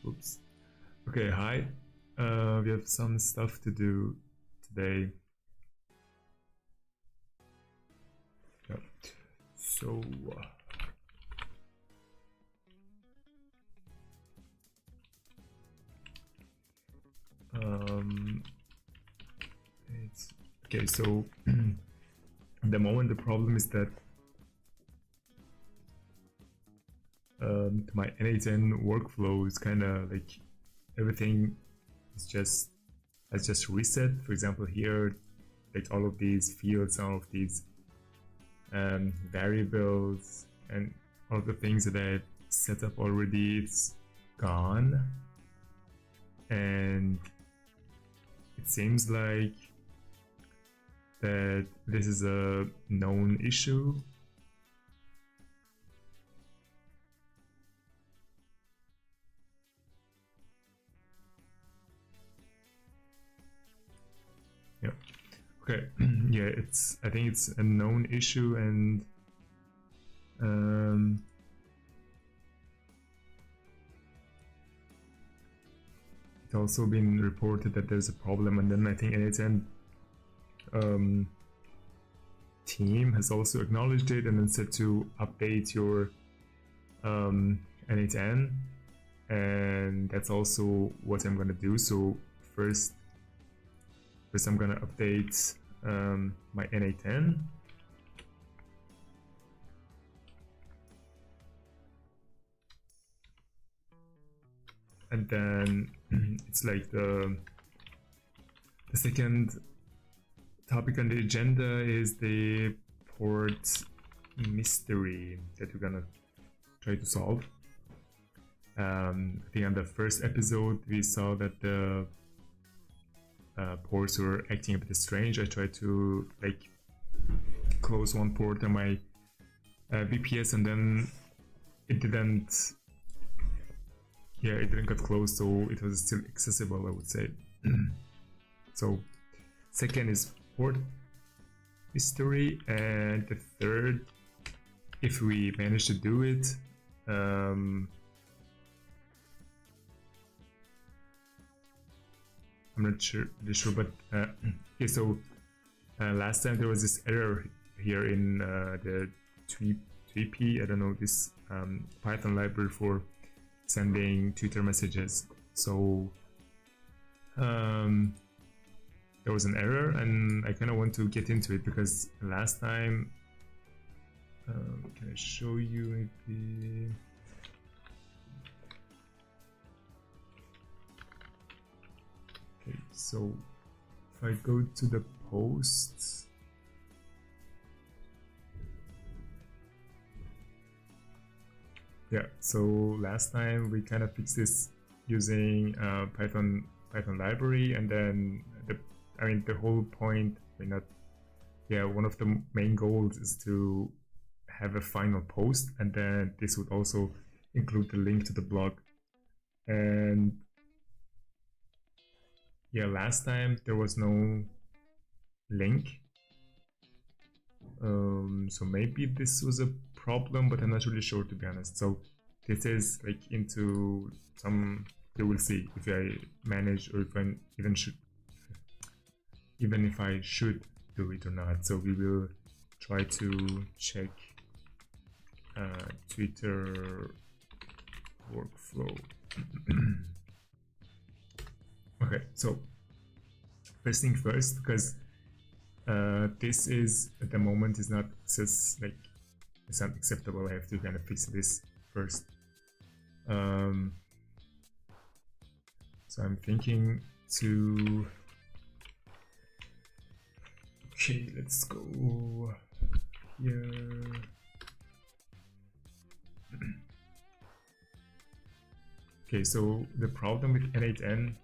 Oops. Okay, hi. We have some stuff to do today. Yep. So, it's okay. So, at the moment, the problem is that my N8N workflow is kind of like everything has just reset. For example, here, like all of these fields, all of these variables, and all of the things that I set up already, it's gone. And it seems like that this is a known issue. Yeah. Okay. Yeah, I think it's a known issue, and it's also been reported that there's a problem, and then I think N8N team has also acknowledged it and then said to update your N8N, and that's also what I'm gonna do. So first I'm gonna update my N8N. And then it's like the second topic on the agenda is the port mystery that we're gonna try to solve. I think on the first episode we saw that the ports were acting a bit strange. I tried to like close one port on my VPS, and then it didn't get closed, so it was still accessible, I would say. So second is port history, and the third, if we manage to do it, I'm not really sure, but okay. So last time there was this error here in the 3P. I don't know, this Python library for sending Twitter messages. So there was an error, and I kind of want to get into it because last time, can I show you maybe? Okay, so if I go to the posts, yeah, so last time we kind of fixed this using Python library, and then the whole point, one of the main goals is to have a final post, and then this would also include the link to the blog. And yeah, last time there was no link, so maybe this was a problem, but I'm not really sure, to be honest. So this is like into some, you will see if I manage, or if I even if I should do it or not. So we will try to check Twitter workflow. Okay, so first thing first, because this is at the moment is not it's not acceptable. I have to kind of fix this first. So I'm thinking to, okay, let's go here. Okay, so the problem with N8N,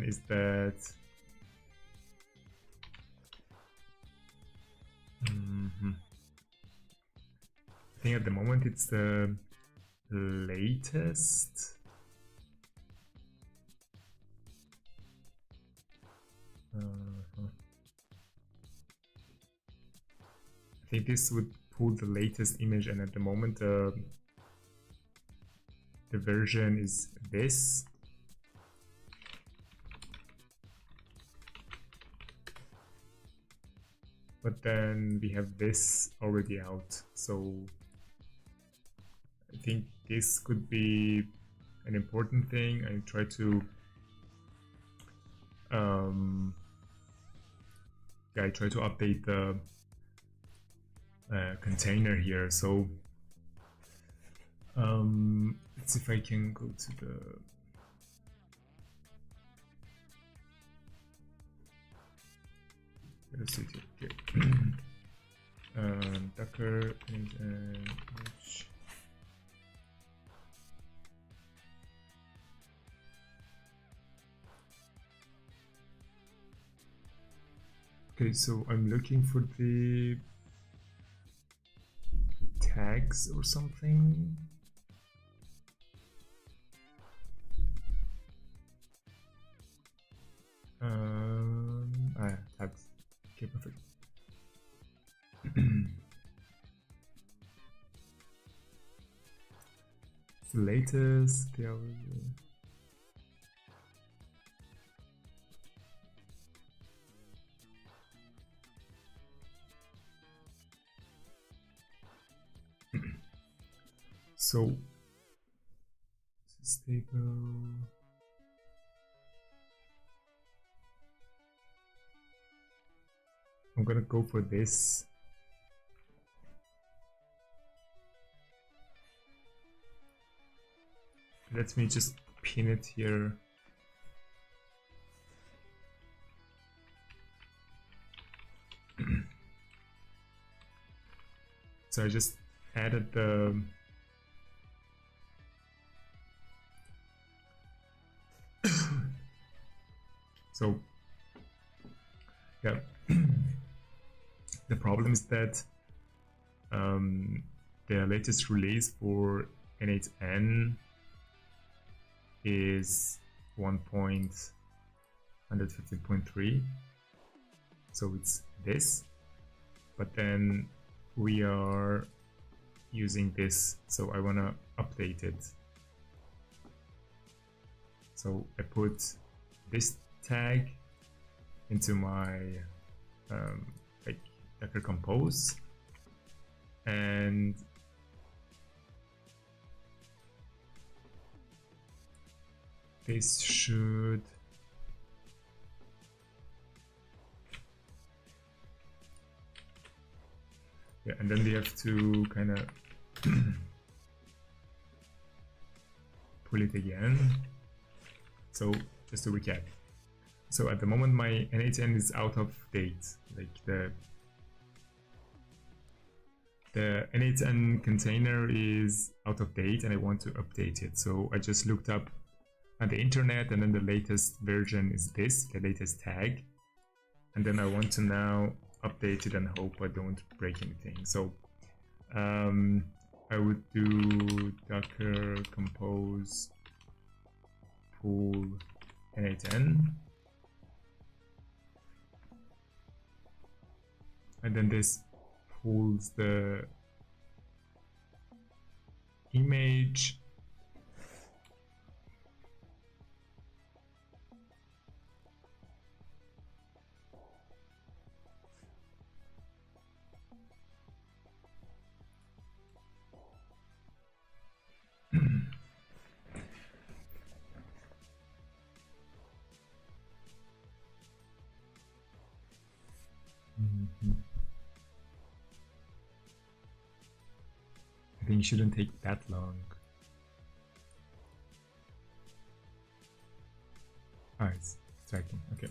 is that I think at the moment it's the latest. I think this would pull the latest image, and at the moment the version is this. But then we have this already out, so I think this could be an important thing. I try to I try to update the container here. So let's see if I can go to the Docker and image. Okay, so I'm looking for the tags or something. Tags. Okay, perfect. The latest, so stable. I'm gonna go for this. Let me just pin it here. So I just added the so yeah. The problem is that the latest release for N8N is 1.115.3, so it's this, but then we are using this, so I want to update it. So I put this tag into my like Docker Compose, and this should and then we have to kind of pull it again. So just to recap, so at the moment my N8N is out of date, like the N8N container is out of date and I want to update it. So I just looked up on the internet, and then the latest version is this, the latest tag, and then I want to now update it and hope I don't break anything. So I would do Docker Compose pull N8N, and then this pulls the image, I think it shouldn't take that long. Ah, it's tracking, okay.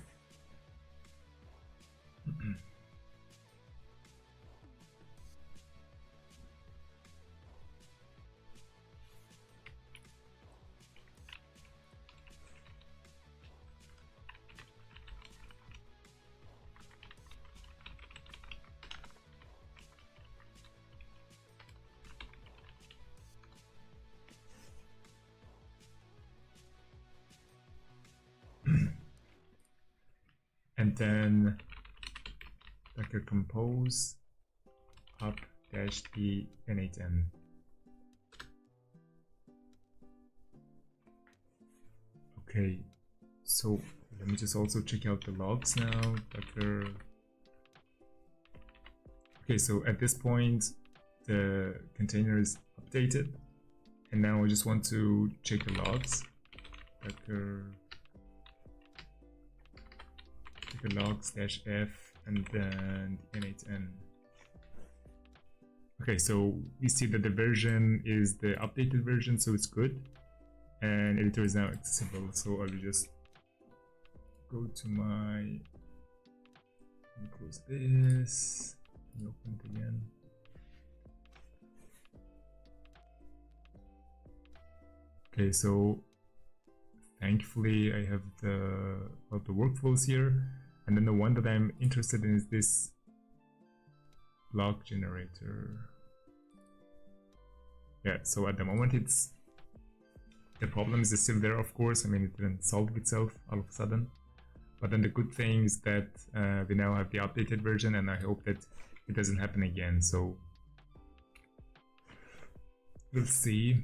And then Docker Compose update. -d n8n. Okay, so let me just also check out the logs now. Docker. Okay, so at this point, the container is updated, and now I just want to check the logs. Docker logs -f and then n8n. Okay, so we see that the version is the updated version, so it's good, and editor is now accessible. So I will just go to my, let me close this, let me open it again. Okay, so thankfully I have all the workflows here, and then the one that I'm interested in is this log generator. Yeah, so at the moment the problem is still there, of course. I mean, it didn't solve itself all of a sudden. But then the good thing is that we now have the updated version, and I hope that it doesn't happen again. So we'll see.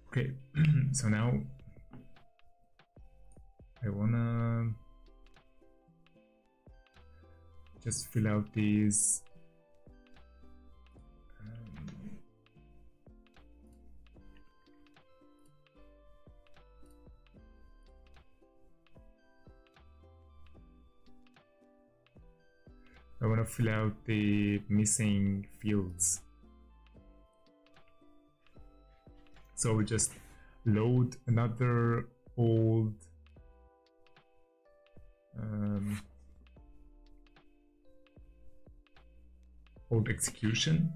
Okay, so now I wanna just fill out these I want to fill out the missing fields. So we just load another old execution,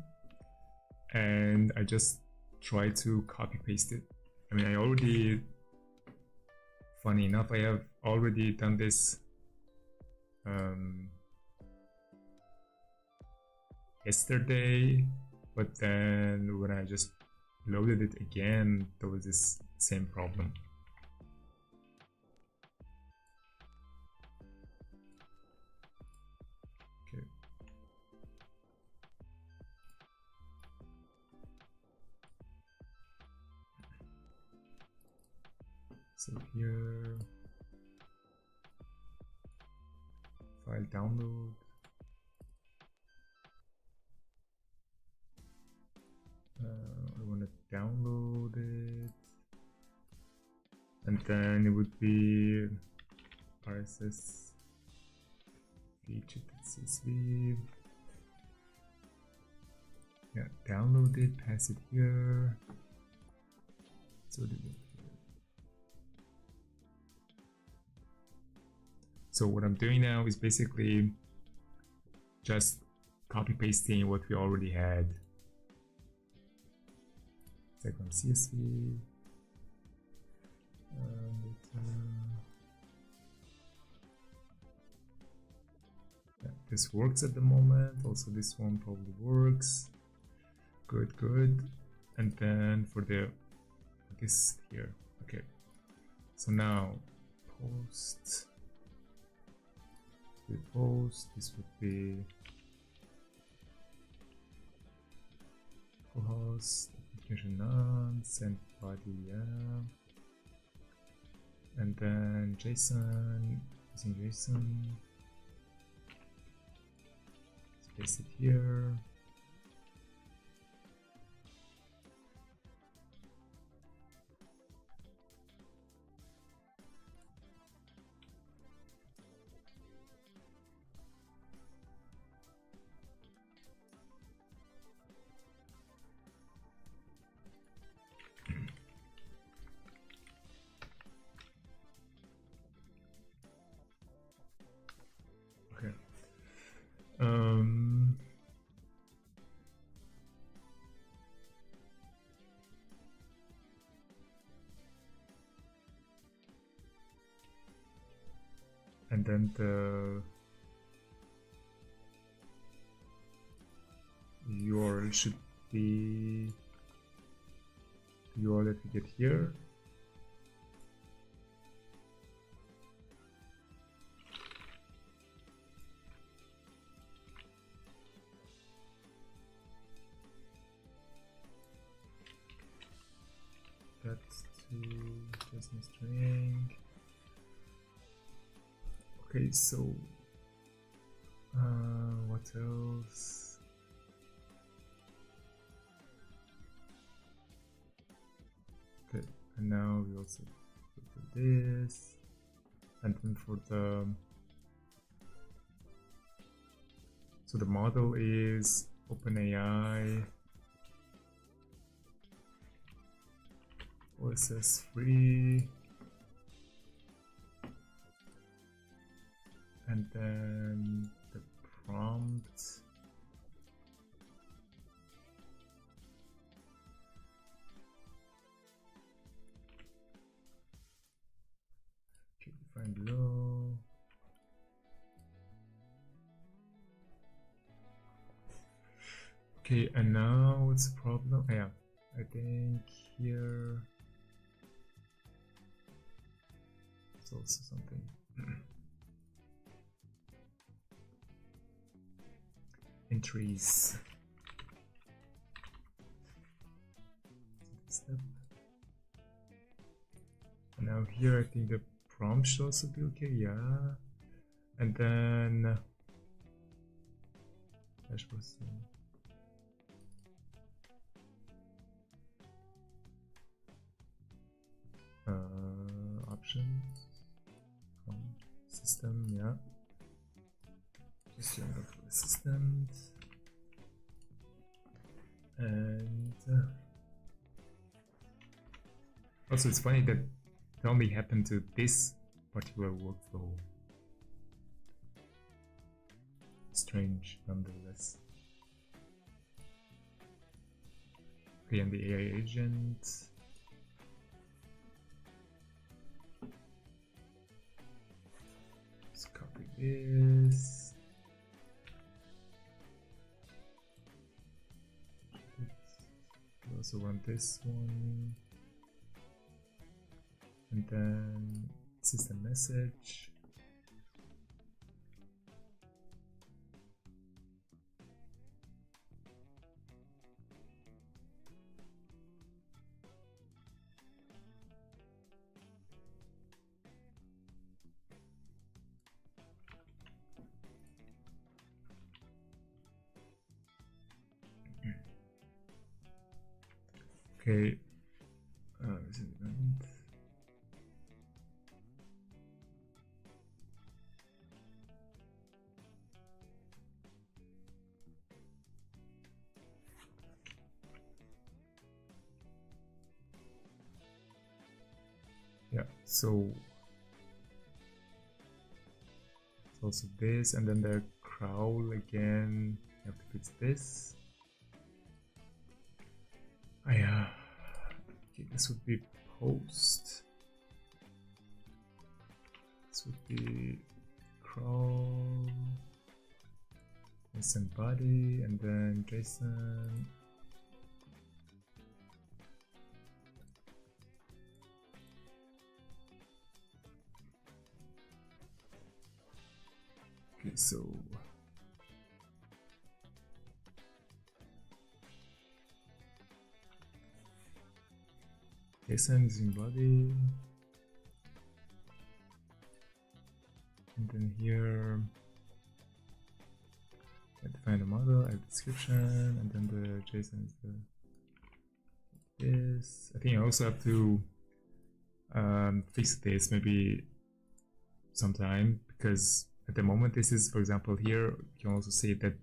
and I just try to copy paste it. I mean, funny enough, I have already done this yesterday, but then when I just loaded it again, there was this same problem. Okay. So here, file download. I want to download it, and then it would be RSS feature.csv. Yeah, download it, pass it here. So what I'm doing now is basically just copy pasting what we already had. Second CSV. Yeah, this works at the moment. Also, this one probably works. Good, good. And then for this here. Okay. So now post. This would be host. None, send body, yeah, and then JSON, using JSON, space it here. And then should be the URL that we get here. That's to JSON string. Okay, so what else? Okay, and now we also do this, and then for the model is OpenAI OSS free, and then the prompt define below. Okay, and now what's the problem? Yeah, I think here it's also something. Entries. Step. And now here I think the prompt should also be okay, yeah. And then dashboard scene. Options, system, yeah. Just turn off the assistant, and also it's funny that it only happened to this particular workflow. Strange, nonetheless. Okay, and the AI agent. Let's copy this. We also want this one, and then system message. Okay, this is event. Yeah, so it's also this, and then the crawl again. You have to fix this. Yeah, okay, this would be post. This would be crawl, JSON body, and then JSON. Okay, so JSON is in body, and then here I define the model, add description, and then the JSON is this. I think I also have to fix this maybe sometime, because at the moment this is, for example, here you can also see that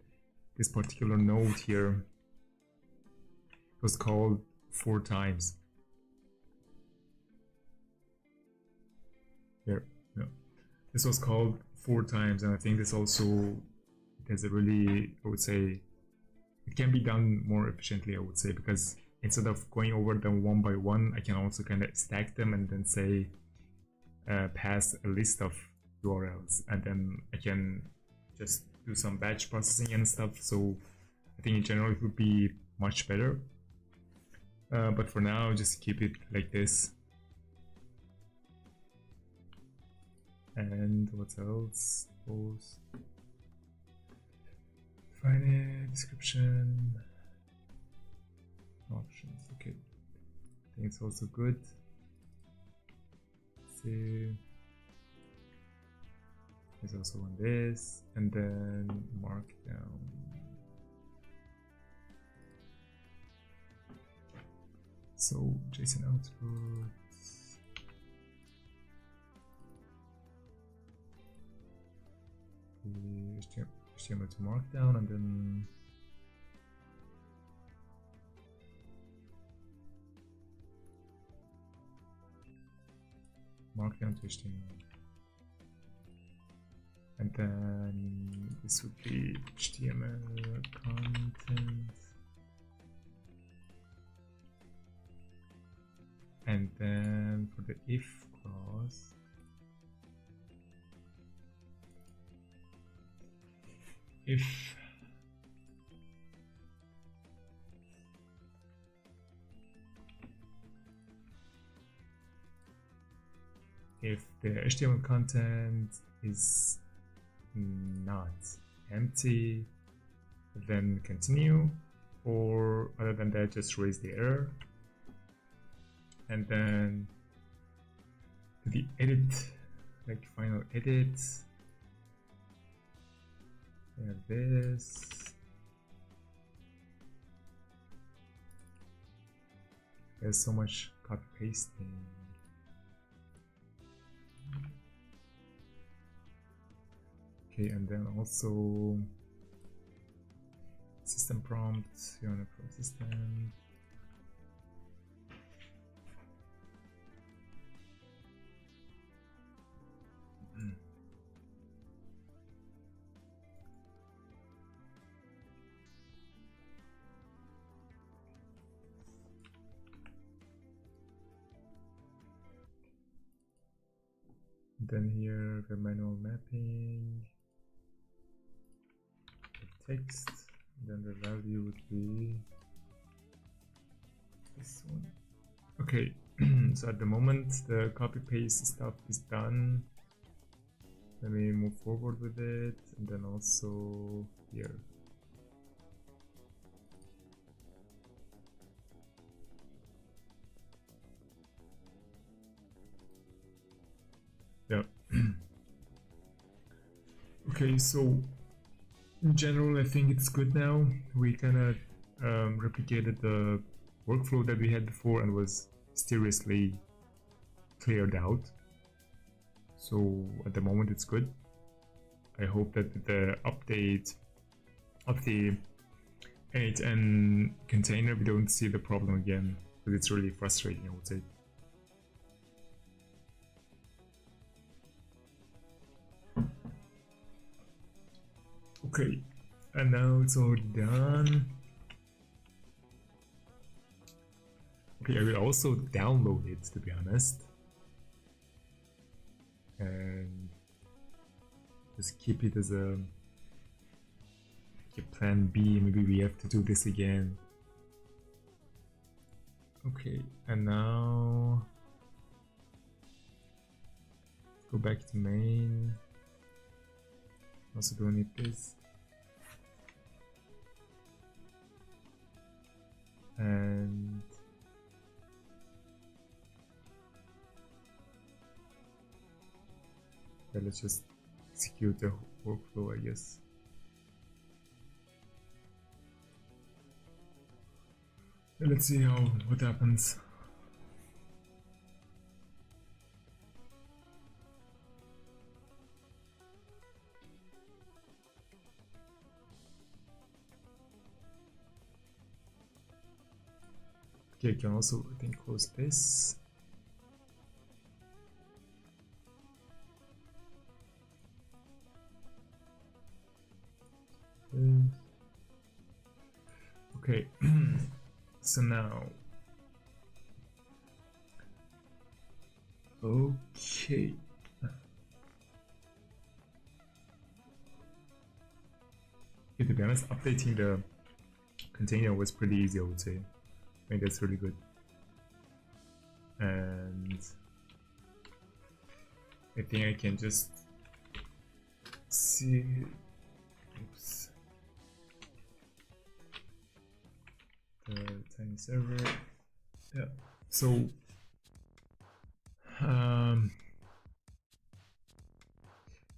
this particular node here was called 4 times. Here, no, this was called 4 times, and I think this also has a really, I would say, it can be done more efficiently, I would say, because instead of going over them one by one, I can also kind of stack them and then say pass a list of URLs, and then I can just do some batch processing and stuff. So I think in general it would be much better. But for now, just keep it like this. And what else? Post. Define it, description. Options, okay. I think it's also good. Let's see. There's also on this, and then markdown. So JSON output. The HTML to markdown, and then markdown to HTML. And then this would be HTML content. And then for the if clause, if the HTML content is not empty, then continue, or other than that, just raise the error. And then the edit, like final edit, we have this. There's so much copy pasting. Okay, and then also system prompt, you're on a pro system. Then here the manual mapping, the text, then the value would be this one. Okay, so at the moment the copy paste stuff is done. Let me move forward with it, and then also here. Yeah. Okay, so in general, I think it's good now. We kind of replicated the workflow that we had before and was mysteriously cleared out. So at the moment, it's good. I hope that with the update of the N8N container, we don't see the problem again, because it's really frustrating, I would say. Okay, and now it's already done. Okay, I will also download it, to be honest, and just keep it as a plan B. Maybe we have to do this again. Okay, and now go back to main. Also don't need this. And yeah, let's just execute the workflow, I guess. Let's see what happens. Okay, I can also, I think, close this. Okay, so now, okay. To be honest, updating the container was pretty easy, I would say. I think that's really good. And I think I can just see. Oops. The tiny server. Yeah. So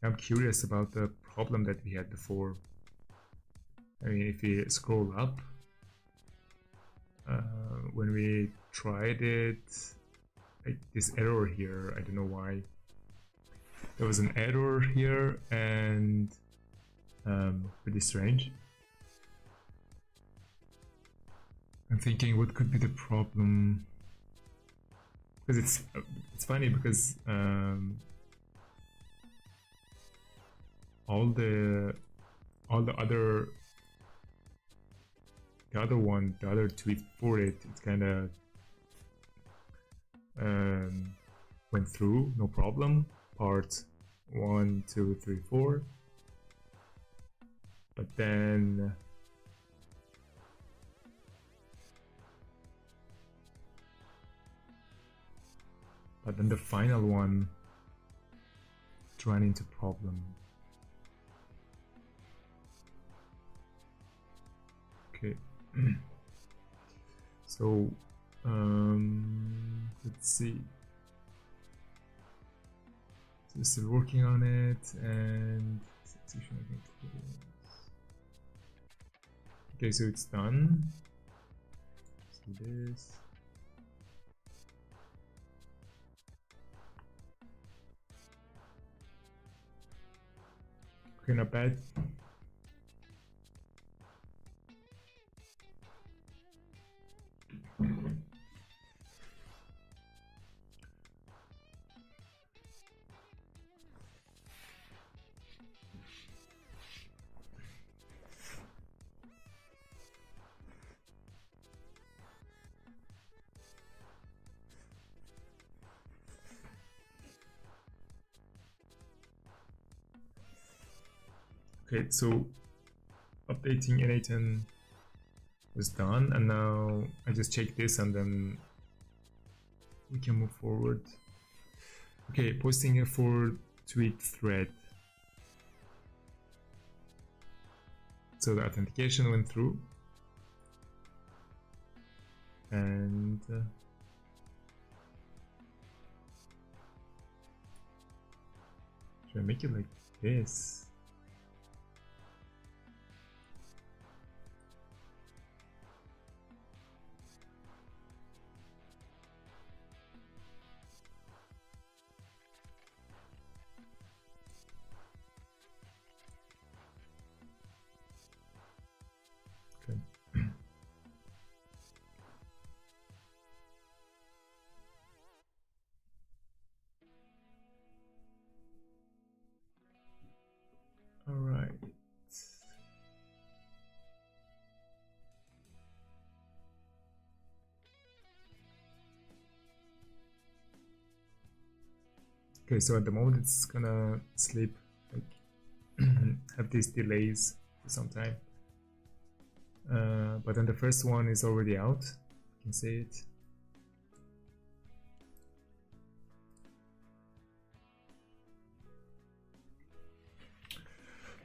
I'm curious about the problem that we had before. I mean, if we scroll up, when we tried it, like this error here, I don't know why. There was an error here, and pretty strange. I'm thinking, what could be the problem? Because it's funny because all the other tweet for it kind of went through, no problem. Part 1, 2, 3, 4, but then the final one ran into problem. Okay. So let's see. So still working on it, and okay, so it's done. Let's do this. Okay, not bad. Okay, so updating n8n was done, and now I just check this and then we can move forward. Okay, posting a 4-tweet thread. So the authentication went through, and should I make it like this? All right. Okay, so at the moment it's gonna sleep, like have these delays for some time. But then the first one is already out. You can see it.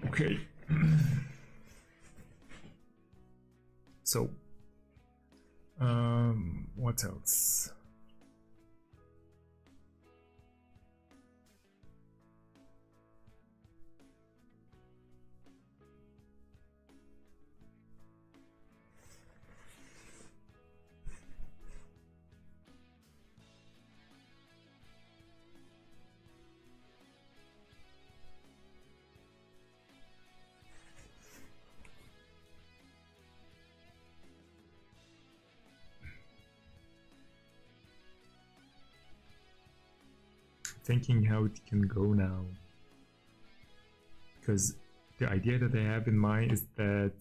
Okay. So, what else? Thinking how it can go now, because the idea that I have in mind is that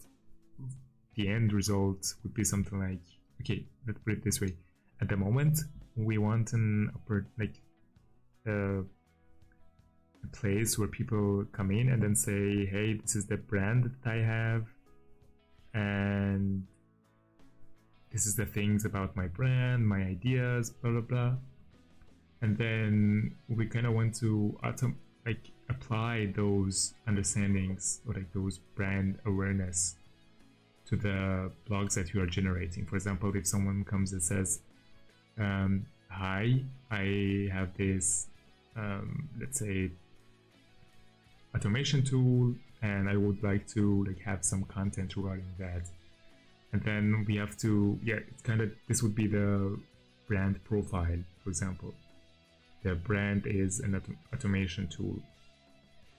the end result would be something like, okay, let's put it this way. At the moment, we want a place where people come in and then say, hey, this is the brand that I have, and this is the things about my brand, my ideas, blah blah blah. And then we kind of want to apply those understandings or like those brand awareness to the blogs that you are generating. For example, if someone comes and says, hi, I have this, let's say, automation tool, and I would like to like have some content regarding that. And then we have to, it's kind of, this would be the brand profile, for example. The brand is an automation tool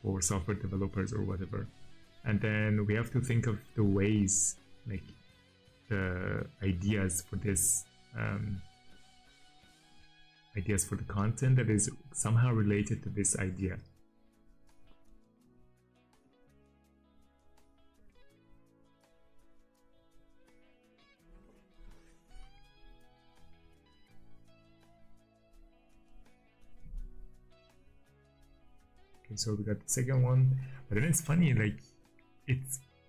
for software developers or whatever. And then we have to think of the ways, like the ideas for this, ideas for the content that is somehow related to this idea. Okay, so we got the second one, but then it's funny, like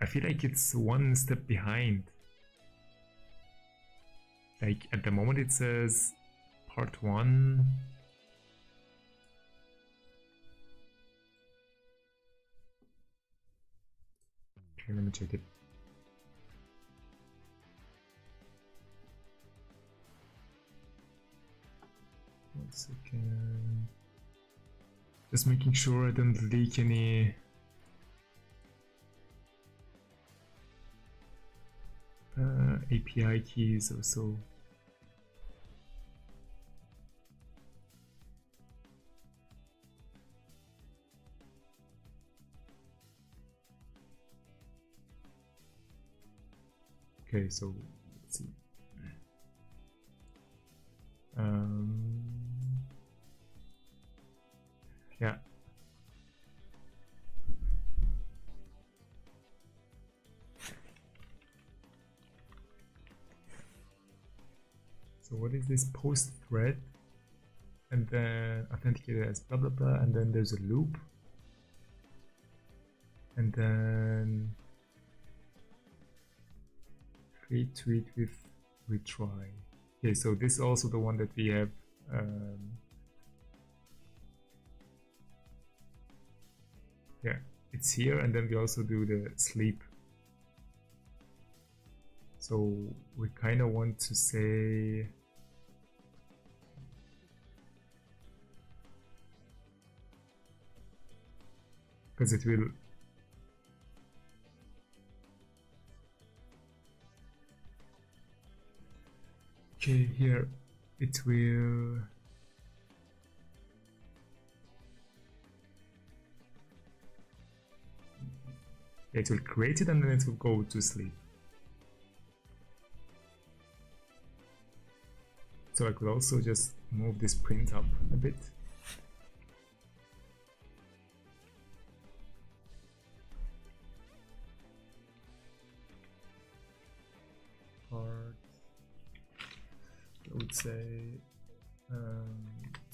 I feel like it's one step behind. Like at the moment it says part 1. Okay, let me check it. One second. Just making sure I don't leak any API keys or so. Okay, so let's see. Yeah. So what is this post thread? And then authenticated as blah blah blah, and then there's a loop. And then create tweet with retry. Okay, so this is also the one that we have. Yeah, it's here, and then we also do the sleep. So we kind of want to say because it will here it will create it and then it will go to sleep. So I could also just move this print up a bit. Part, I would say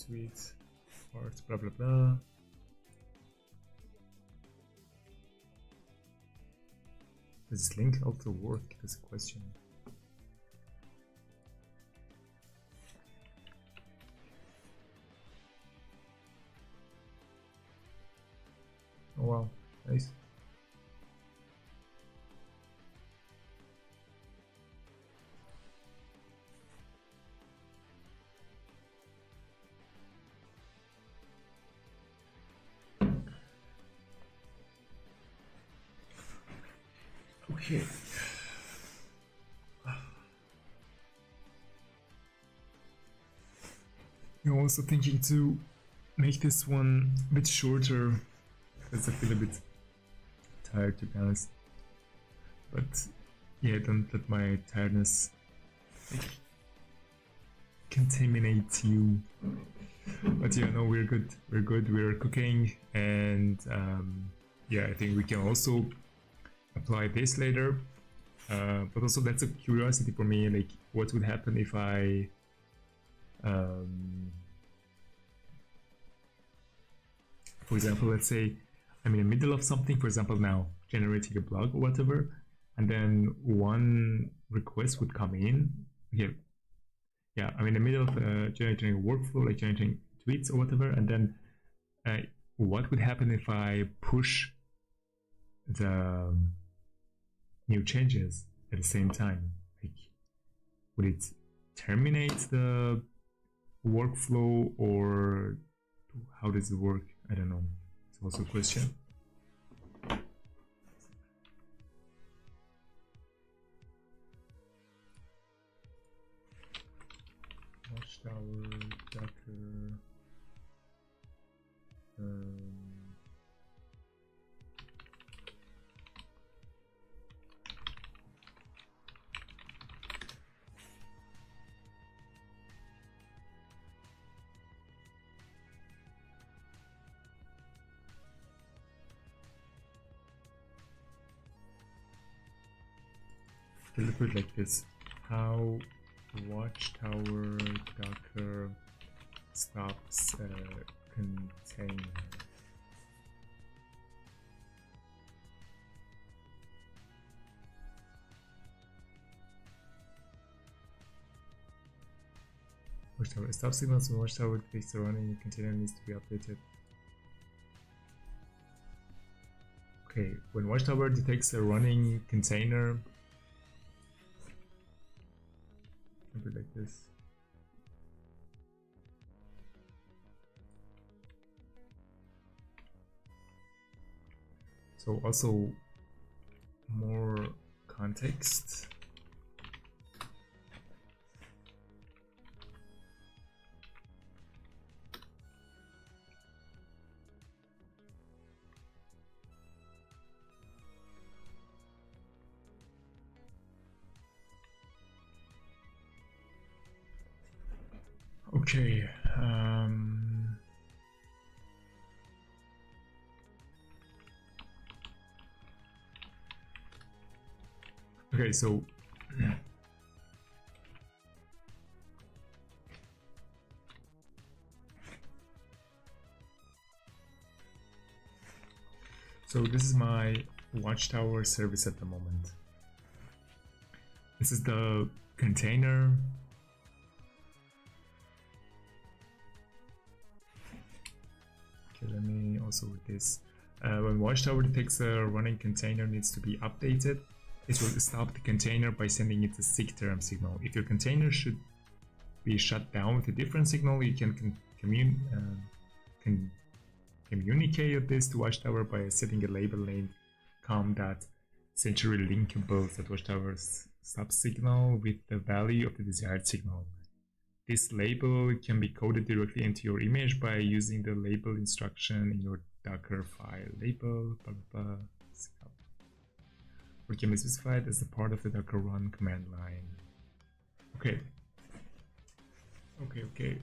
tweet part blah blah blah. Does this link also work? That's a question. Oh wow, nice. Okay. I'm also thinking to make this one a bit shorter because I feel a bit tired, to be honest. But yeah, don't let my tiredness contaminate you. But yeah, no, we're good. We're cooking, and yeah, I think we can also apply this later. But also that's a curiosity for me, like what would happen if I for example, let's say I'm in the middle of something, for example now generating a blog or whatever, and then one request would come in. Okay, yeah, I'm in the middle of generating a workflow, like generating tweets or whatever, and then what would happen if I push the new changes at the same time? Like, would it terminate the workflow, or how does it work? I don't know. It's also a question. Watchtower, Docker. Let's put it like this: how Watchtower Docker stops container. Watchtower stop signals when Watchtower detects the running container needs to be updated. Okay, when Watchtower detects a running container, something like this. So also more context. Okay. Okay, so this is my Watchtower service at the moment. This is the container. Okay, let me also with this. When Watchtower detects a running container needs to be updated, it will stop the container by sending it a SIG term signal. If your container should be shut down with a different signal, you can communicate this to Watchtower by setting a label named com.century linkable that Watchtower's stop signal with the value of the desired signal. This label can be coded directly into your image by using the label instruction in your Docker file. Label, blah, blah, blah, or can be specified as a part of the Docker run command line. Okay. Okay.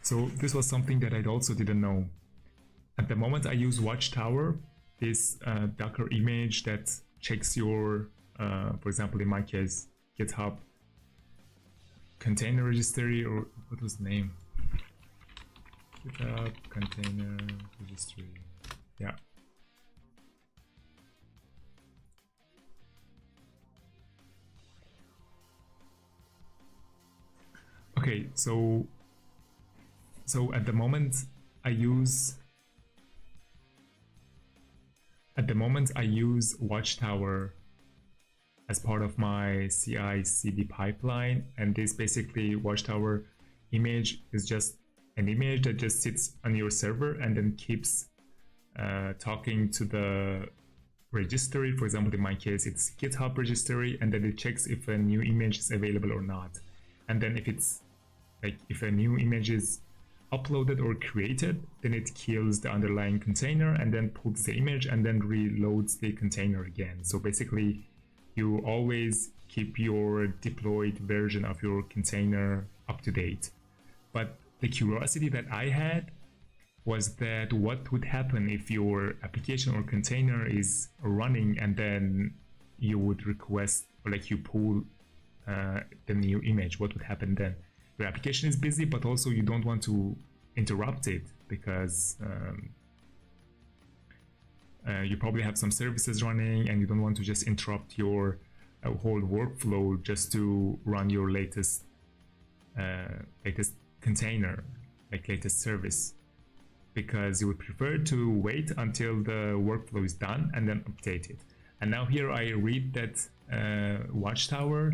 So this was something that I also didn't know. At the moment I use Watchtower, this Docker image that checks your, for example, in my case, GitHub container registry, or what was the name? GitHub container registry. Yeah. Okay, so at the moment I use Watchtower as part of my CI/CD pipeline, and this basically Watchtower image is just an image that just sits on your server and then keeps talking to the registry. For example, in my case, it's GitHub registry, and then it checks if a new image is available or not. And then if it's like if a new image is uploaded or created, then it kills the underlying container and then pulls the image and then reloads the container again. So basically you always keep your deployed version of your container up to date. But the curiosity that I had was that what would happen if your application or container is running and then you would request, or like you pull the new image, what would happen then? Your application is busy, but also you don't want to interrupt it because you probably have some services running and you don't want to just interrupt your whole workflow just to run your latest container, like latest service, because you would prefer to wait until the workflow is done and then update it. And now here I read that Watchtower,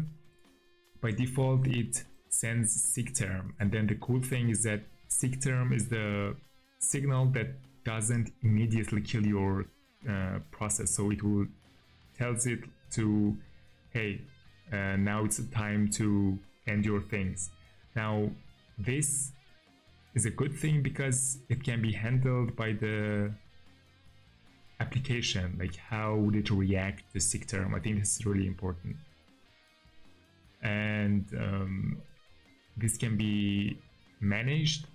by default, it sends SIGTERM. And then the cool thing is that SIGTERM is the signal that doesn't immediately kill your process. So it will tells it to, hey, now it's time to end your things. Now, this is a good thing because it can be handled by the application, like how would it react to SIGTERM. I think this is really important. And this can be managed.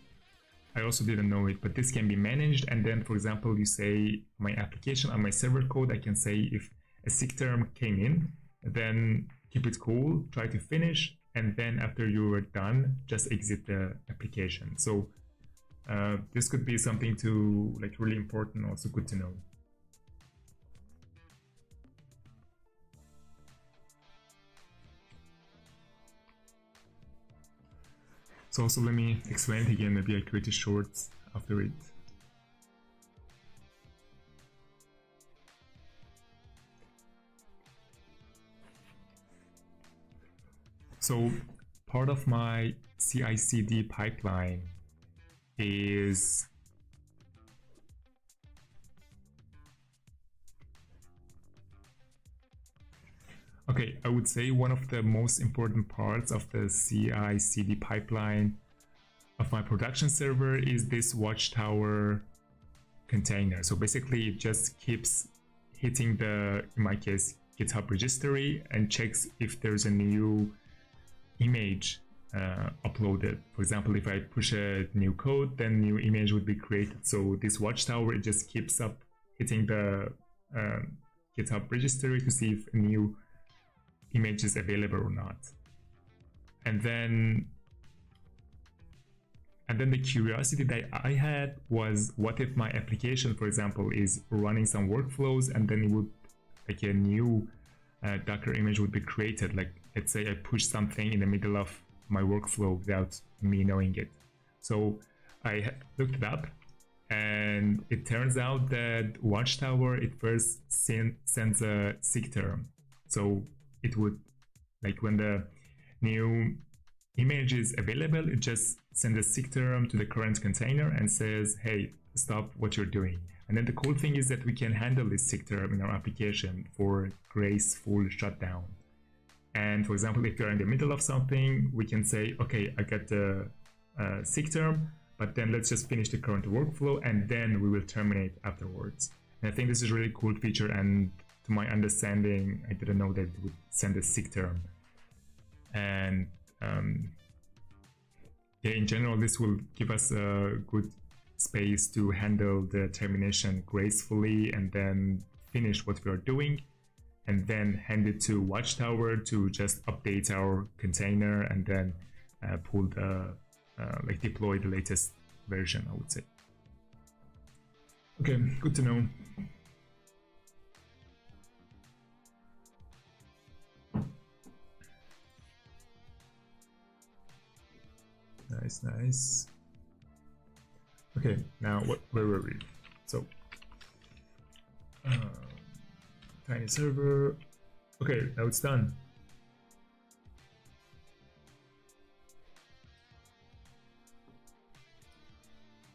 I also didn't know it, but this can be managed. And then, for example, you say my application on my server code, I can say if a SIGTERM came in, then keep it cool, try to finish, and then after you are done, just exit the application. So this could be something to like really important, also good to know. So also let me explain it again, maybe I create a short after it. So part of my CI/CD pipeline is okay, I would say one of the most important parts of the CI/CD pipeline of my production server is this Watchtower container. So basically it just keeps hitting the, in my case, GitHub registry and checks if there's a new image uploaded. For example, if I push a new code, then new image would be created. So this Watchtower, it just keeps up hitting the GitHub registry to see if a new image is available or not. And then the curiosity that I had was, what if my application, for example, is running some workflows and then it would, like a new Docker image would be created. Like let's say I push something in the middle of my workflow without me knowing it. So I looked it up, and it turns out that Watchtower, it first sends a SIGTERM. So it would, like when the new image is available, it just sends a SIGTERM to the current container and says, hey, stop what you're doing. And then the cool thing is that we can handle this SIGTERM in our application for graceful shutdown. And for example, if you're in the middle of something, we can say, okay, I got the SIGTERM, but then let's just finish the current workflow and then we will terminate afterwards. And I think this is a really cool feature, and to my understanding, I didn't know that it would send a SIGTERM. And yeah, in general, this will give us a good space to handle the termination gracefully and then finish what we are doing, and then hand it to Watchtower to just update our container and then pull the like deploy the latest version, I would say. Okay, good to know. Nice, nice. Okay, now where were we? So tiny server. Okay, now it's done.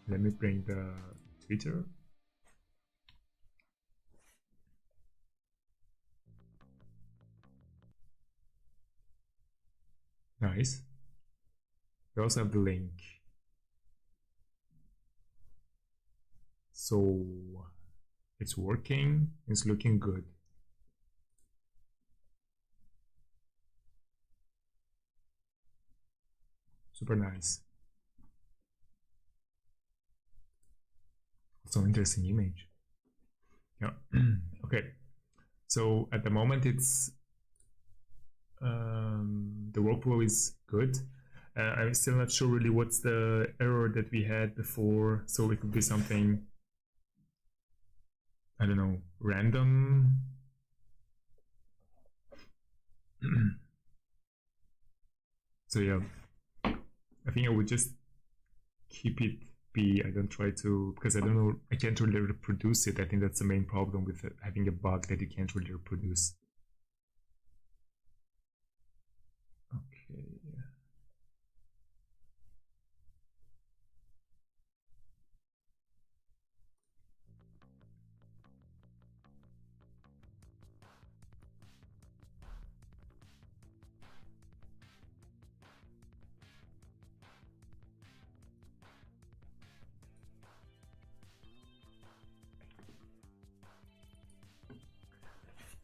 Let me bring the Twitter. Nice. We also have the link. So it's working, it's looking good. Super nice. Also interesting image. Yeah. Okay. So at the moment, it's the workflow is good. I'm still not sure really what's the error that we had before. So it could be something, I don't know, random. So yeah, I think I would just keep it be. I don't try to, because I don't know, I can't really reproduce it. I think that's the main problem with it, having a bug that you can't really reproduce. Okay.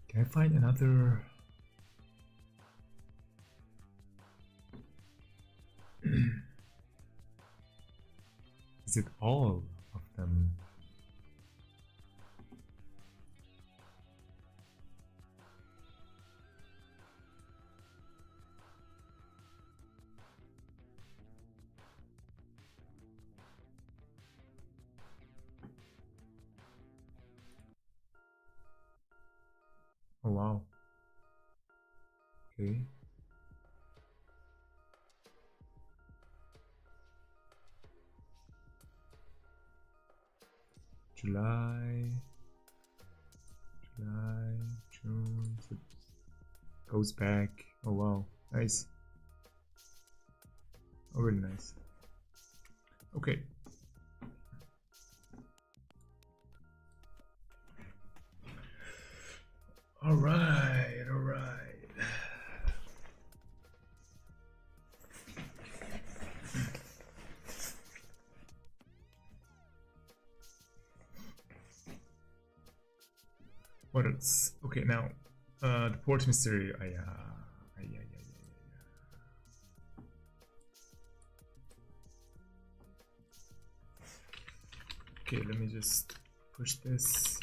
Can I find another? Is it all of them? Oh wow. Okay. July, June, so it goes back. Oh wow, nice. Oh, really nice. Okay. All right, all right. What else? Okay, now the port mystery. Okay, let me just push this.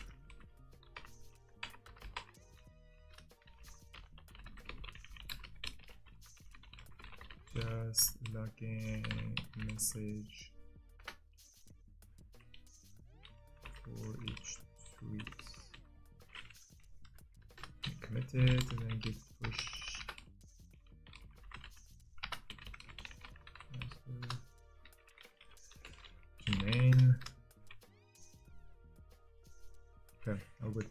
Just login message for each tweet. Committed and then git push. Main. Okay, all good.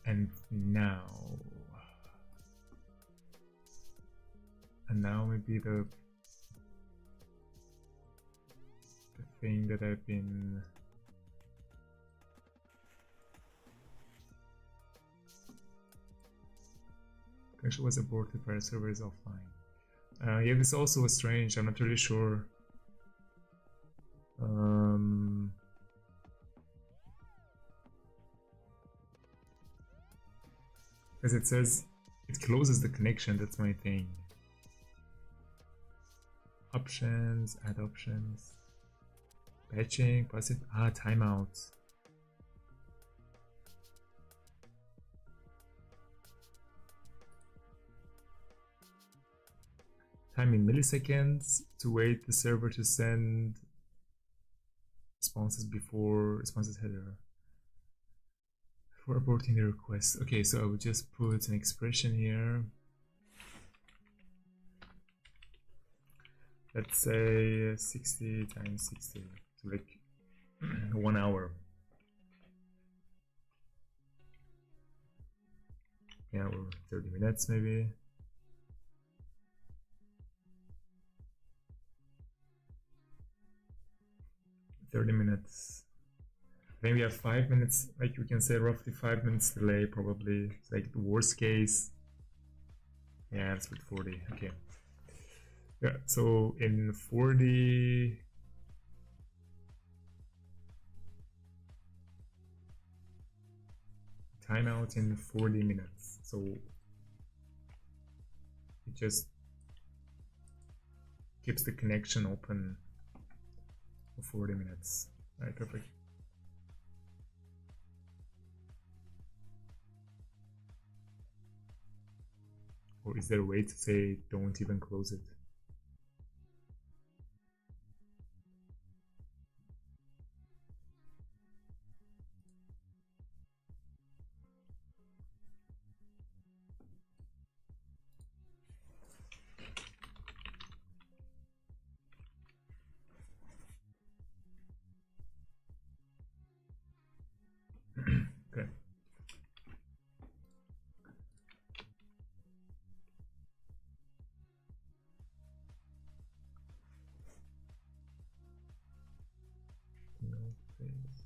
And now maybe the thing that I've been connection was aborted by the server is offline. Yeah, this also was strange. I'm not really sure. Because it says it closes the connection. That's my thing. Options, add options, patching, passive. Timeout. Time in milliseconds to wait the server to send responses before responses header for aborting the request. Okay, so I would just put an expression here. Let's say 60 times 60, so like 1 hour. Yeah, or 30 minutes maybe. Then we have 5 minutes, like we can say roughly 5 minutes delay probably. It's like the worst case. Yeah, let's put 40. Okay. Yeah, so in 40 timeout in 40 minutes. So it just keeps the connection open for 40 minutes. All right, perfect. or is there a way to say don't even close it? Okay. No place.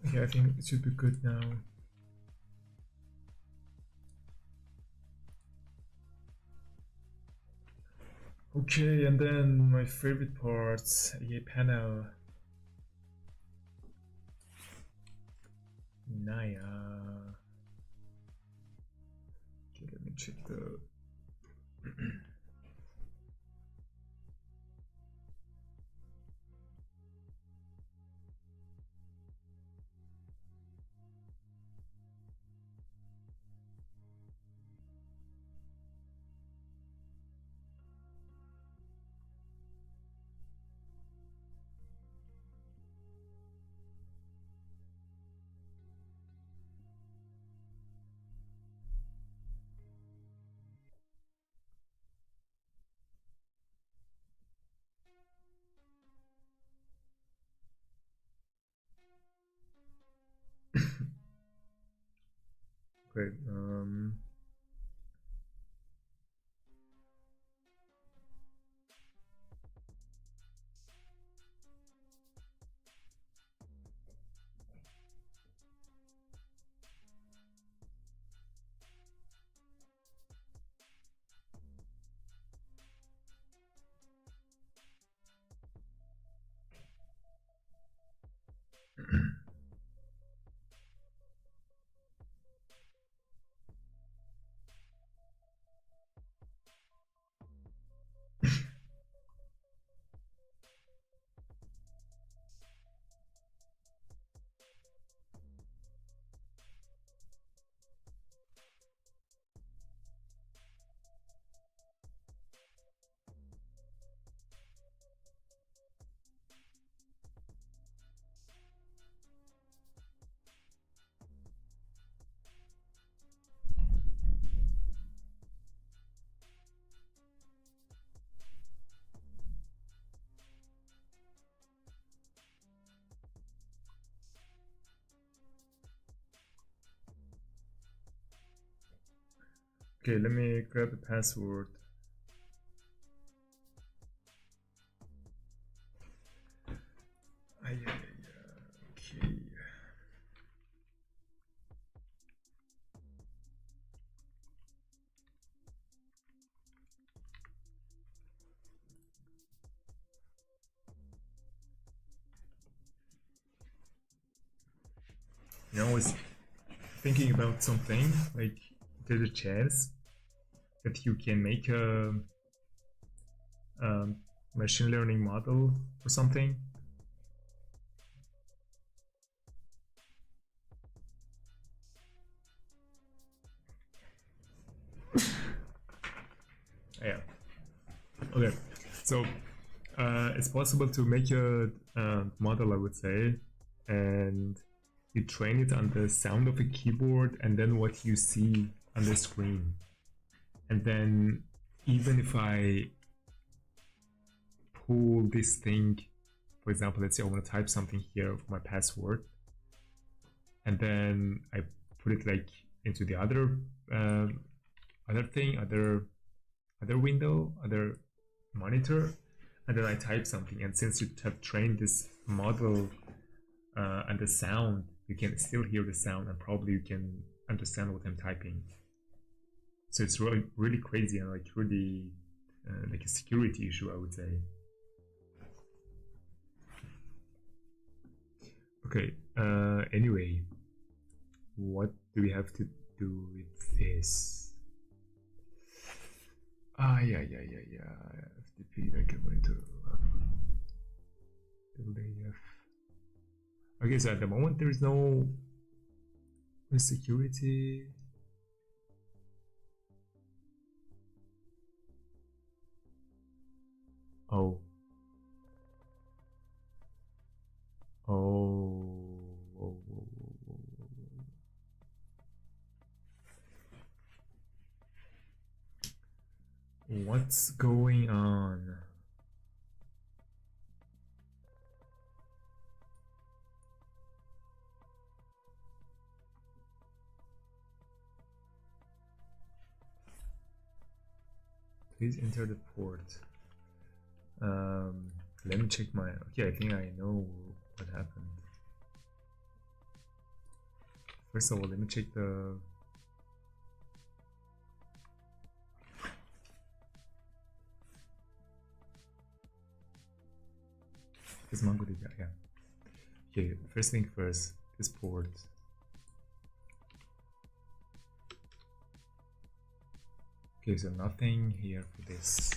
Okay, I think it should be good now. Okay, and then my favorite parts, a panel. Naya. Okay, let me check the great. Okay, let me grab the password. Okay. You know, I was thinking about something like there's a chance that you can make a machine learning model or something. Yeah. Okay. So it's possible to make a model, I would say, and you train it on the sound of a keyboard and then what you see on the screen. And then even if I pull this thing, for example, let's say I want to type something here for my password, and then I put it like into the other thing, other window, other monitor, and then I type something. And since you have trained this model and the sound, you can still hear the sound and probably you can understand what I'm typing. So it's really crazy and like really like a security issue, I would say. Okay, anyway, what do we have to do with this? Yeah. FTP, I can go into LAF. Okay, so at the moment there is no security. Oh. What's going on? Please enter the port. Let me check my. Okay, I think I know what happened. First of all, let me check the. This MongoDB, yeah. Okay, first thing first, this port. Okay, so nothing here for this.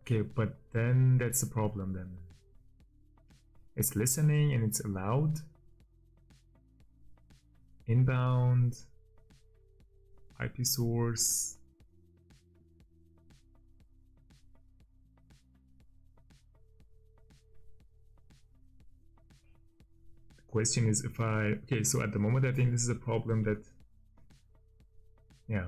Okay, but then that's the problem then. It's listening and it's allowed. Inbound, IP source. The question is if I, okay, so at the moment I think this is a problem that, yeah.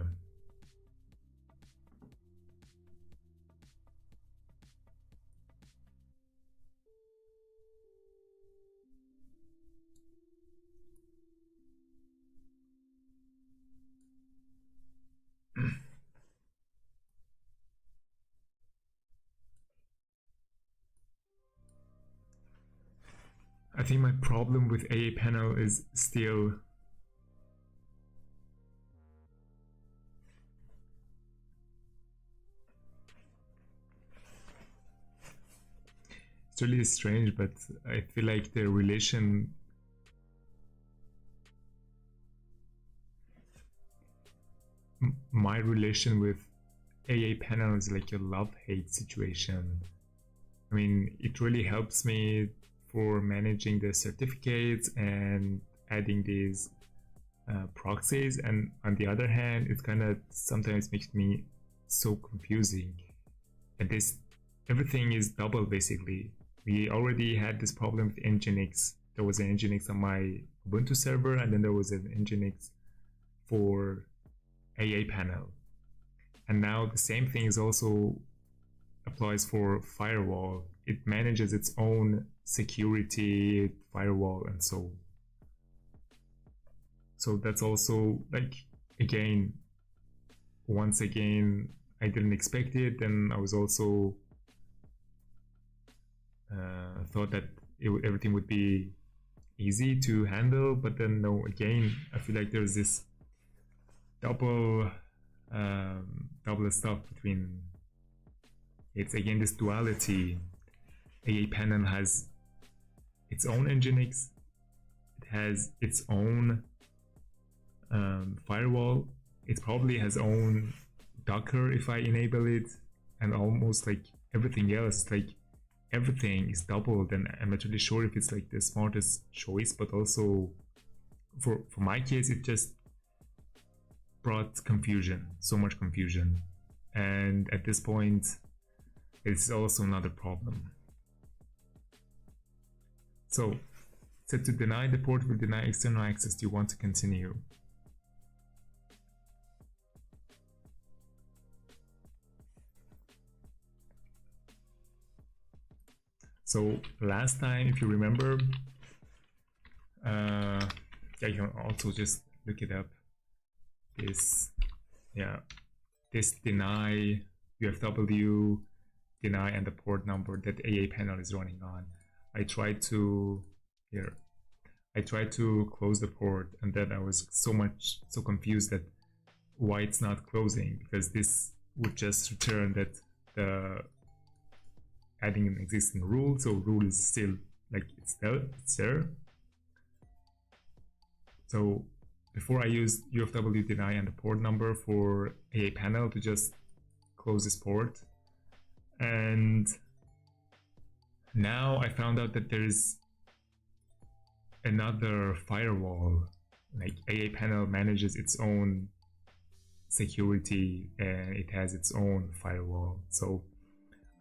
I think my problem with AA panel is still it's really strange, but I feel like the relation my relation with AA panel is like a love-hate situation. I mean, it really helps me for managing the certificates and adding these proxies, and on the other hand, it kind of sometimes makes me so confusing. And this everything is double basically. We already had this problem with Nginx. There was an Nginx on my Ubuntu server, and then there was an Nginx for AA panel. And now the same thing is also applies for firewall. It manages its own security, firewall, and so that's also like, again, once again, I didn't expect it, and I was also thought that everything would be easy to handle, but then no, again, I feel like there's this double stuff between. It's again this duality. AA panel has its own Nginx, it has its own firewall, it probably has own Docker if I enable it, and almost like everything else, like everything is doubled, and I'm not really sure if it's like the smartest choice, but also for my case it just brought confusion, so much confusion, and at this point it's also another problem. So to deny the port will deny external access. Do you want to continue? So last time, if you remember, yeah, you can also just look it up. This, yeah, this deny UFW, deny, and the port number that AA panel is running on. I tried to close the port, and then I was so confused that why it's not closing, because this would just return that the adding an existing rule, so rule is still like it's there. So before I used UFW deny and the port number for AA panel to just close this port, And now I found out that there's another firewall. Like AA panel manages its own security and it has its own firewall. So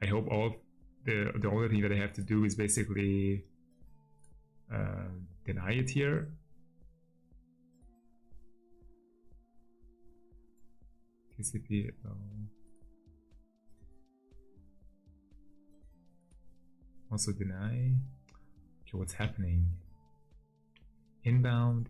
I hope the only thing that I have to do is basically deny it here. TCP also deny. Okay, what's happening? Inbound.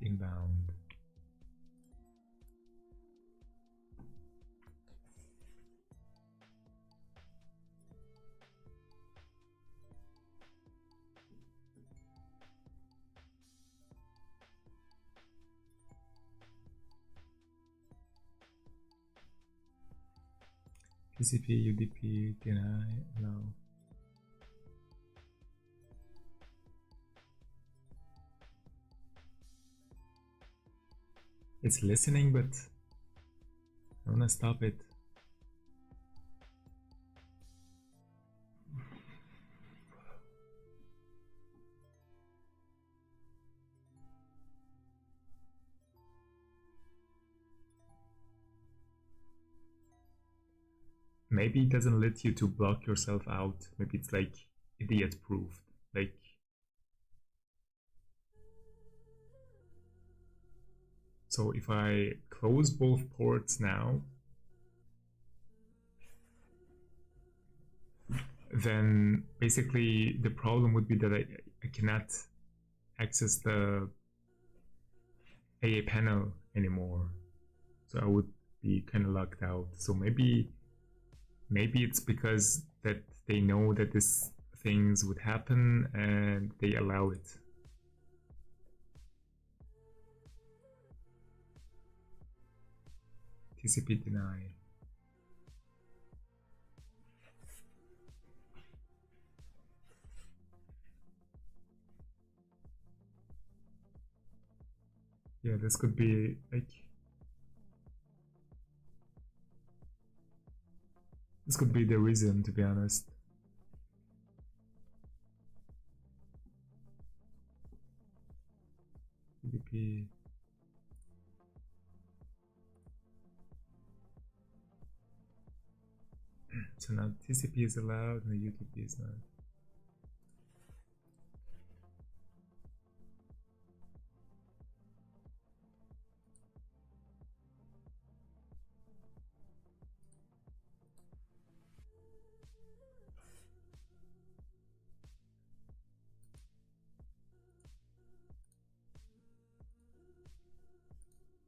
TCP, UDP, deny, allow. It's listening, but I wanna stop it. Maybe it doesn't let you to block yourself out. Maybe it's like idiot proofed. Like, so if I close both ports now, then basically the problem would be that I cannot access the AA panel anymore. So I would be kind of locked out. So maybe it's because that they know that these things would happen and they allow it. TCP deny. Yeah, this could be like, this could be the reason, to be honest. TCP. So now TCP is allowed and the UDP is not.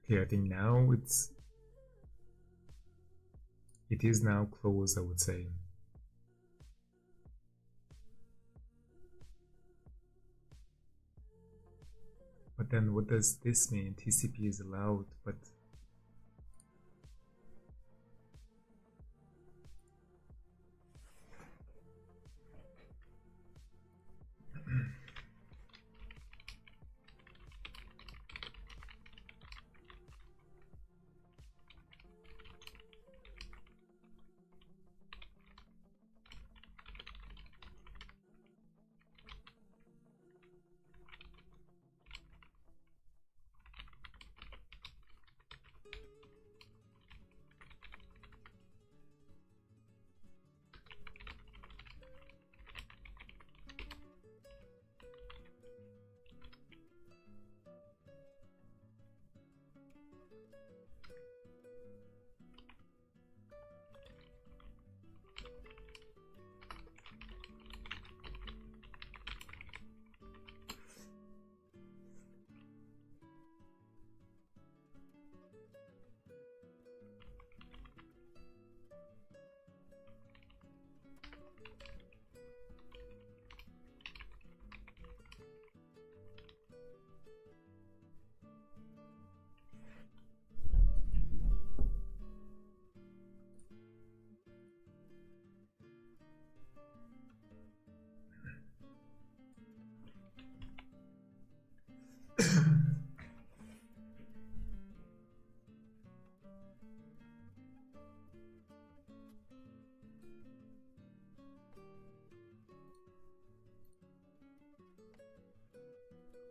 Okay, I think now it is now closed, I would say. But then what does this mean? TCP is allowed, but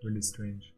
really strange.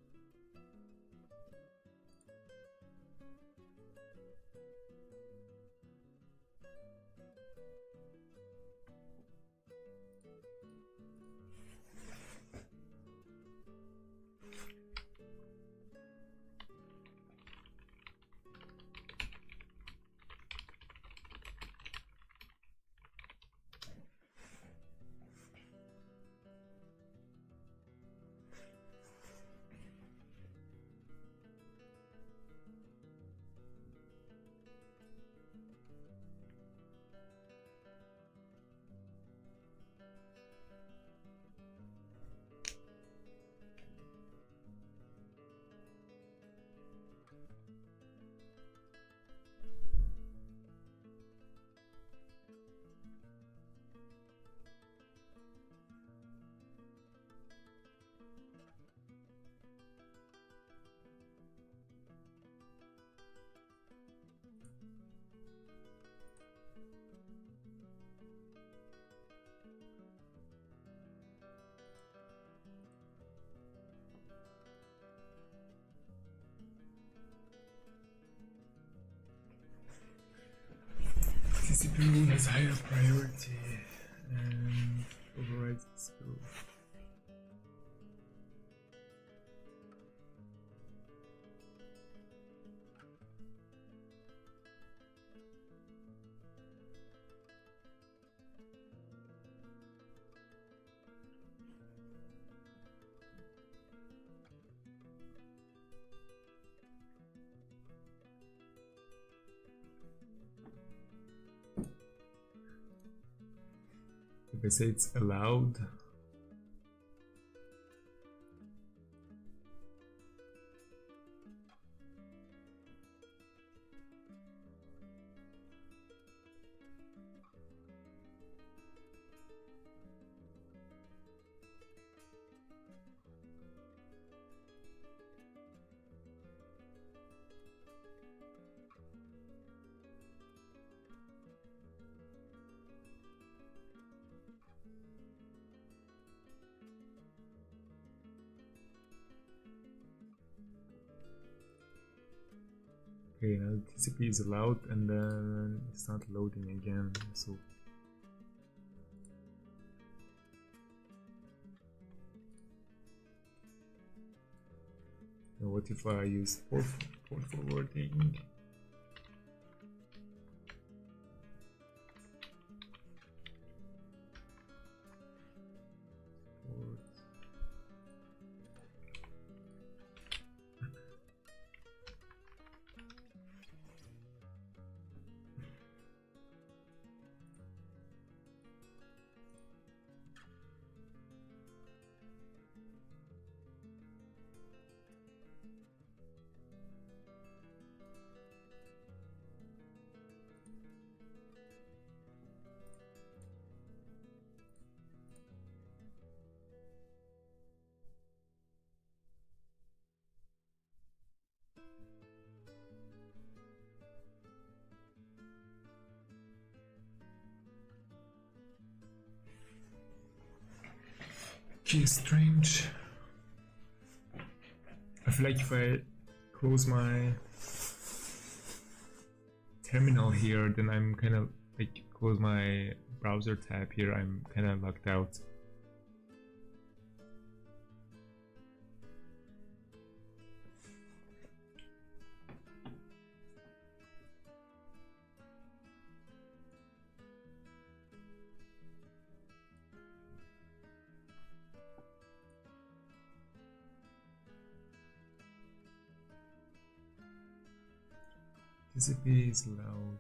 CPU has higher priority and overrides the CPU. If I say it's allowed, okay, now the TCP is allowed and then it's not loading again, so now what if I use port forwarding? Okay, strange. I feel like if I close my terminal here, then I'm kind of like close my browser tab here, I'm kind of locked out. TCP is loud.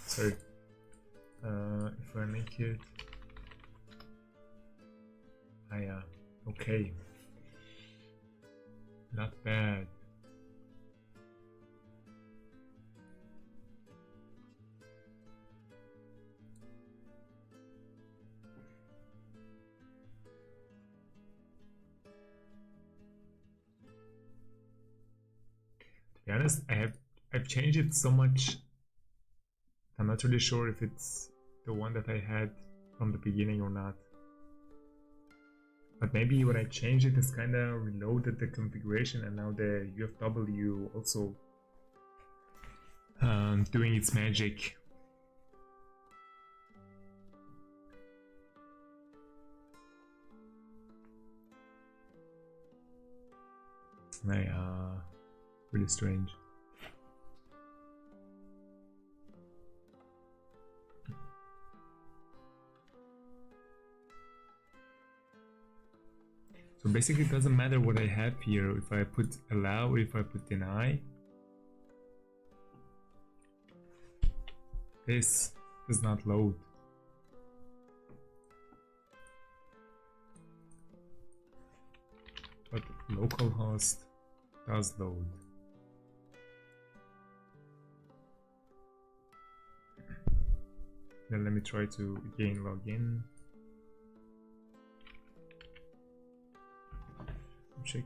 Sorry. If I make it, yeah, okay, not bad. honest, I've changed it so much. I'm not really sure if it's the one that I had from the beginning or not. But maybe when I changed it, it's kind of reloaded the configuration, and now the UFW also doing its magic. Really strange. So basically it doesn't matter what I have here, if I put allow or if I put deny. This does not load. But localhost does load. Then let me try to again log in. Check.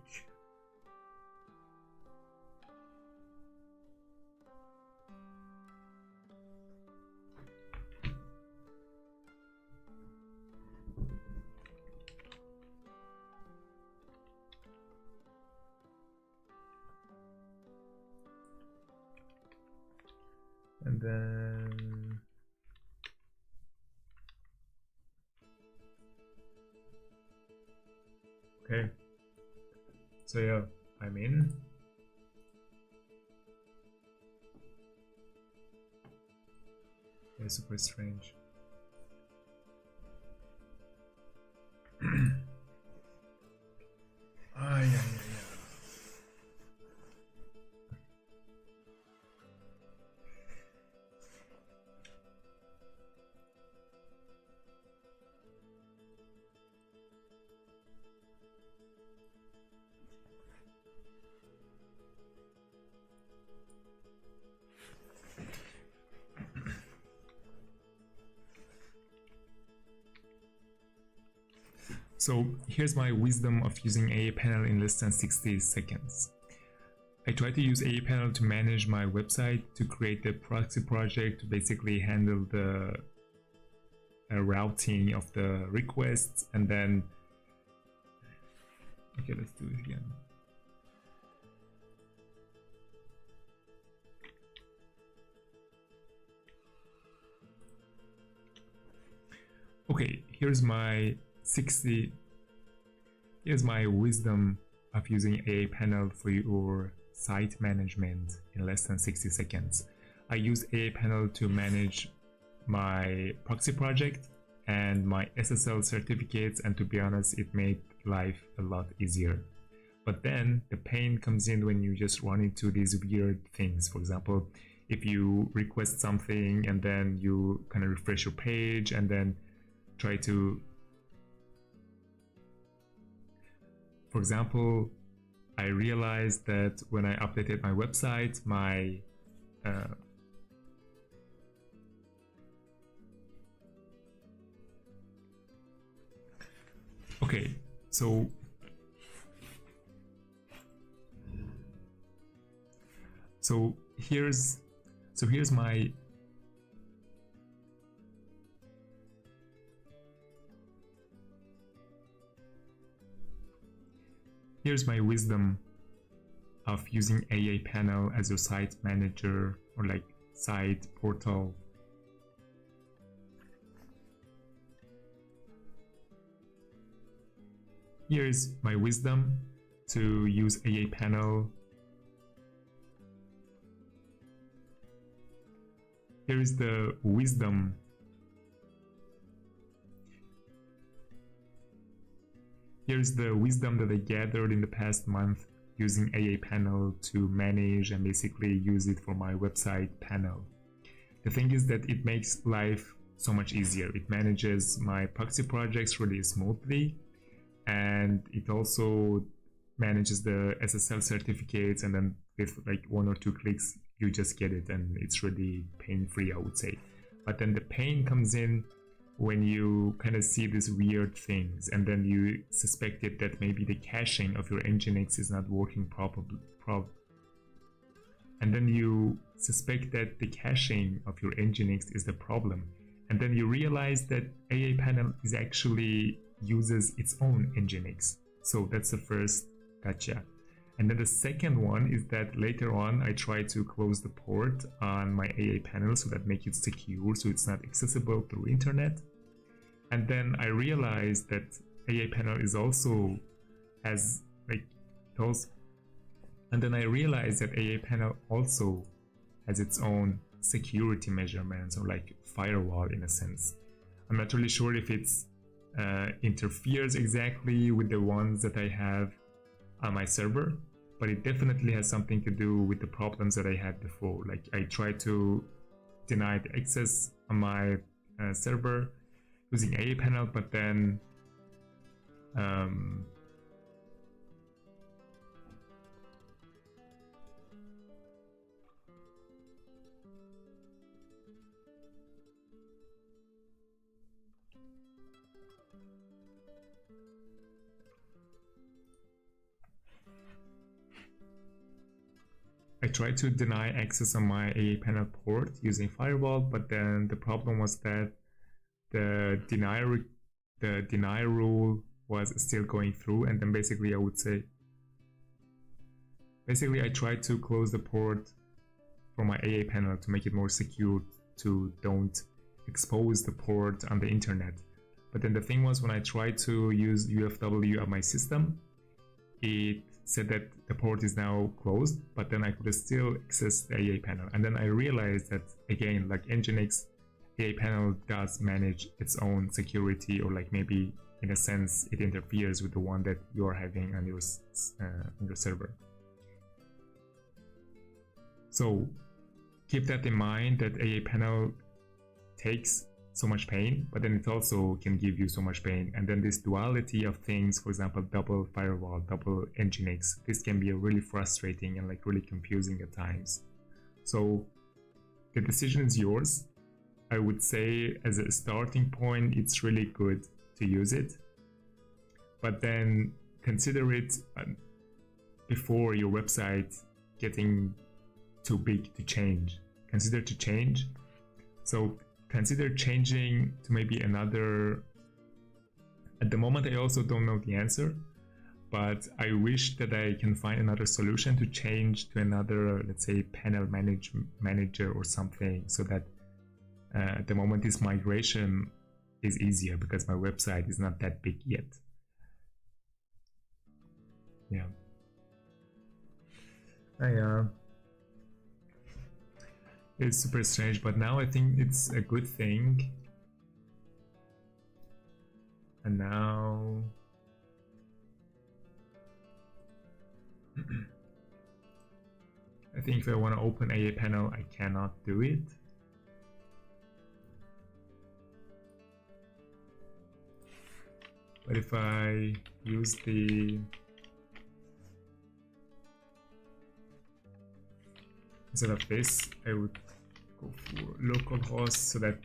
And then okay. So yeah, I'm in. Yeah, super strange. Yeah. So here's my wisdom of using AA panel in less than 60 seconds. I try to use AA panel to manage my website, to create the proxy project, to basically handle the routing of the requests, and then okay, let's do it again. Okay, here's my wisdom of using AA panel for your site management in less than 60 seconds. I use AA panel to manage my proxy project and my SSL certificates, and to be honest, it made life a lot easier. But then the pain comes in when you just run into these weird things. For example, if you request something and then you kind of refresh your page and then try to, for example, I realized that when I updated my website, my okay, so here's my wisdom of using AA panel as your site manager or like site portal. Here's my wisdom to use AA panel. Here is the wisdom. Here's the wisdom that I gathered in the past month using AA panel to manage and basically use it for my website panel. The thing is that it makes life so much easier. It manages my proxy projects really smoothly, and it also manages the SSL certificates, and then with like 1 or 2 clicks you just get it, and it's really pain-free, I would say. But then the pain comes in when you kind of see these weird things, and then you suspected that maybe the caching of your Nginx is not working and then you suspect that the caching of your Nginx is the problem, and then you realize that AA panel is actually uses its own Nginx. So that's the first gotcha. And then the second one is that later on I try to close the port on my AA panel so that make it secure, so it's not accessible through internet. And then I realized that AA panel is also has like those, and then I realized that AA panel also has its own security measurements, or like firewall in a sense. I'm not really sure if it's interferes exactly with the ones that I have on my server, but it definitely has something to do with the problems that I had before. Like I tried to deny the access on my server using AA panel, but then I tried to deny access on my AA panel port using firewall, but then the problem was that the deny rule was still going through, and then basically I would say, I tried to close the port for my AA panel to make it more secure, to don't expose the port on the internet. But then the thing was, when I tried to use UFW on my system, it said that the port is now closed, but then I could still access the AA panel. And then I realized that, again, like Nginx, AA panel does manage its own security, or like maybe in a sense it interferes with the one that you're having on your server. So keep that in mind, that AA panel takes so much pain, but then it also can give you so much pain. And then this duality of things, for example, double firewall, double Nginx, this can be really frustrating and like really confusing at times. So the decision is yours. I would say as a starting point, it's really good to use it, but then consider it before your website getting too big to change. Consider to change. So consider changing to maybe another. At the moment, I also don't know the answer, but I wish that I can find another solution to change to another, let's say, panel manager or something, so that at the moment this migration is easier, because my website is not that big yet. Yeah. It's super strange, but now I think it's a good thing. And now I think if I want to open AA panel, I cannot do it. But if I use the, instead of this, I would go for localhost so that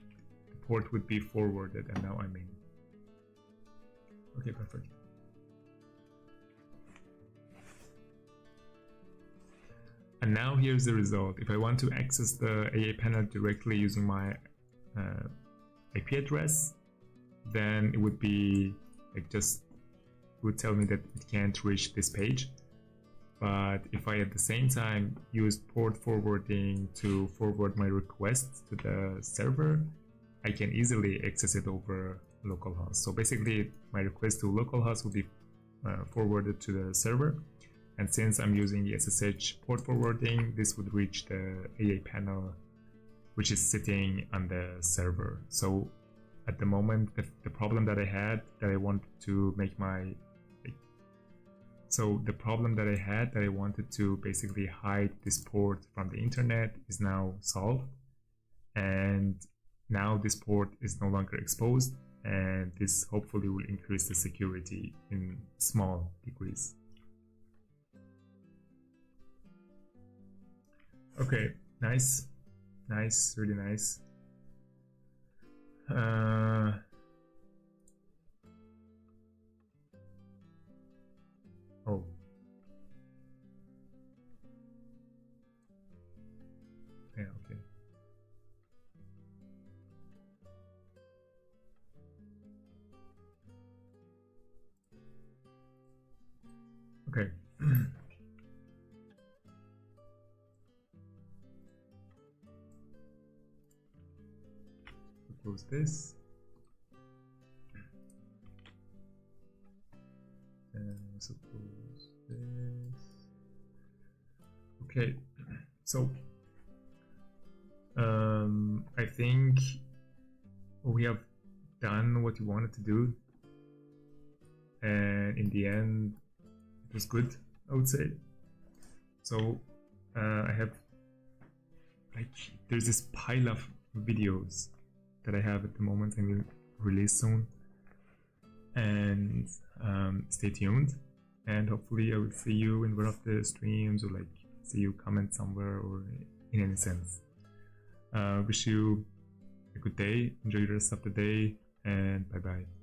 the port would be forwarded, and now I'm in. Okay, perfect. And now here's the result. If I want to access the AA panel directly using my IP address, then it would be like just would tell me that it can't reach this page. But if I at the same time use port forwarding to forward my request to the server, I can easily access it over localhost. So basically my request to localhost will be forwarded to the server, and since I'm using the SSH port forwarding, this would reach the AA panel, which is sitting on the server. So at the moment, the problem that I had, that I wanted to make my, so the problem that I had, that I wanted to basically hide this port from the internet, is now solved. And now this port is no longer exposed, and this hopefully will increase the security in small degrees. Okay, nice, really nice. Oh. Okay. Close this. And also close this. Okay. So I think we have done what we wanted to do, and in the end it was good, I would say. So I have, like, there's this pile of videos that I have at the moment and will release soon, and stay tuned, and hopefully I will see you in one of the streams, or like see you comment somewhere, or in any sense. Wish you a good day, enjoy the rest of the day, and bye bye.